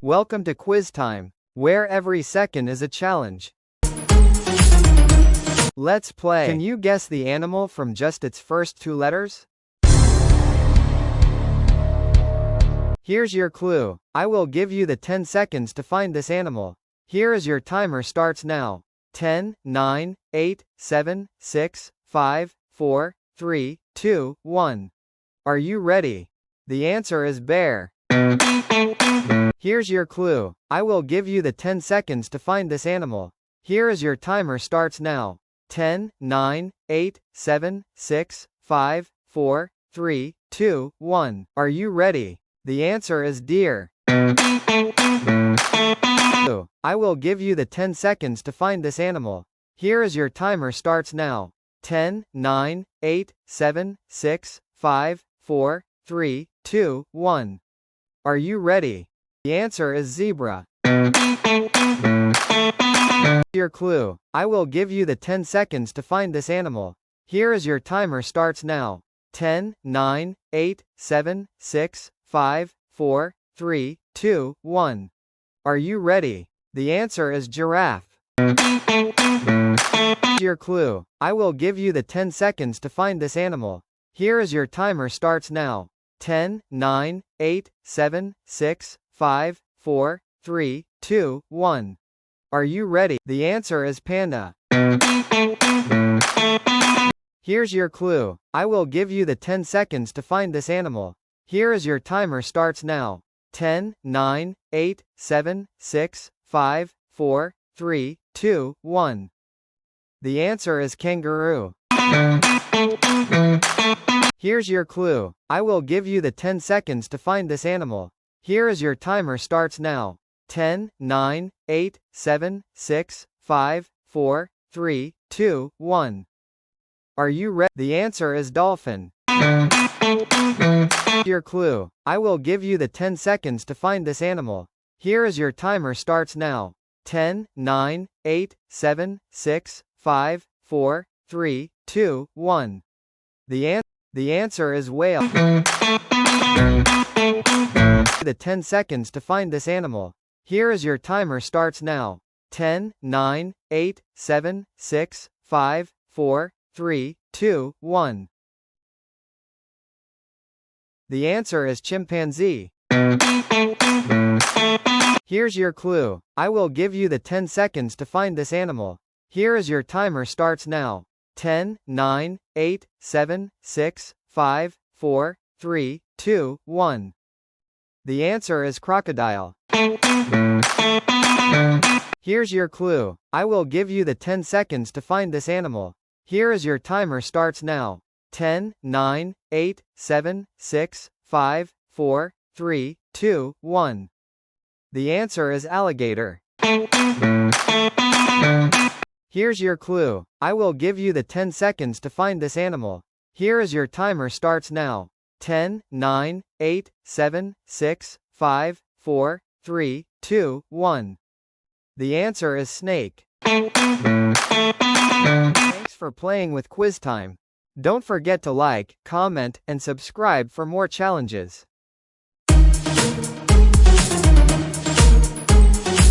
Welcome to Quiz Time, where every second is a challenge. Let's play. Can you guess the animal from just its first two letters? Here's your clue. I will give you the 10 seconds to find this animal. Here is your timer starts now. 10, 9, 8, 7, 6, 5, 4, 3, 2, 1. Are you ready? The answer is bear. Here's your clue. I will give you the 10 seconds to find this animal. Here is your timer starts now. 10, 9, 8, 7, 6, 5, 4, 3, 2, 1. Are you ready? The answer is deer. I will give you the 10 seconds to find this animal. Here is your timer starts now. 10, 9, 8, 7, 6, 5, 4, 3, 2, 1. Are you ready? The answer is zebra. Your clue. I will give you the 10 seconds to find this animal. Here is your timer starts now. 10, 9, 8, 7, 6, 5, 4, 3, 2, 1. Are you ready? The answer is giraffe. Your clue. I will give you the 10 seconds to find this animal. Here is your timer starts now. 10, 9, 8, 7, 6, 5, 4, 3, 2, 1. Are you ready? The answer is panda. Here's your clue. I will give you the 10 seconds to find this animal. Here is your timer starts now. 10, 9, 8, 7, 6, 5, 4, 3, 2, 1. The answer is kangaroo. Here's your clue. I will give you the 10 seconds to find this animal. Here is your timer starts now. 10, 9, 8, 7, 6, 5, 4, 3, 2, 1. Are you ready? The answer is dolphin. Your clue. I will give you the 10 seconds to find this animal. Here is your timer starts now. 10, 9, 8, 7, 6, 5, 4, 3, 2, 1. The answer is whale. The 10 seconds to find this animal. Here is your timer starts now. 10, 9, 8, 7, 6, 5, 4, 3, 2, 1. The answer is chimpanzee. Here's your clue. I will give you the 10 seconds to find this animal. Here is your timer starts now. 10, 9, 8, 7, 6, 5, 4, 3, 2, 1. The answer is crocodile. Here's your clue. I will give you the 10 seconds to find this animal. Here is your timer starts now. 10, 9, 8, 7, 6, 5, 4, 3, 2, 1. The answer is alligator. Here's your clue. I will give you the 10 seconds to find this animal. Here is your timer starts now. 10, 9, 8, 7, 6, 5, 4, 3, 2, 1. The answer is snake. Thanks for playing with Quiz Time. Don't forget to like, comment, and subscribe for more challenges.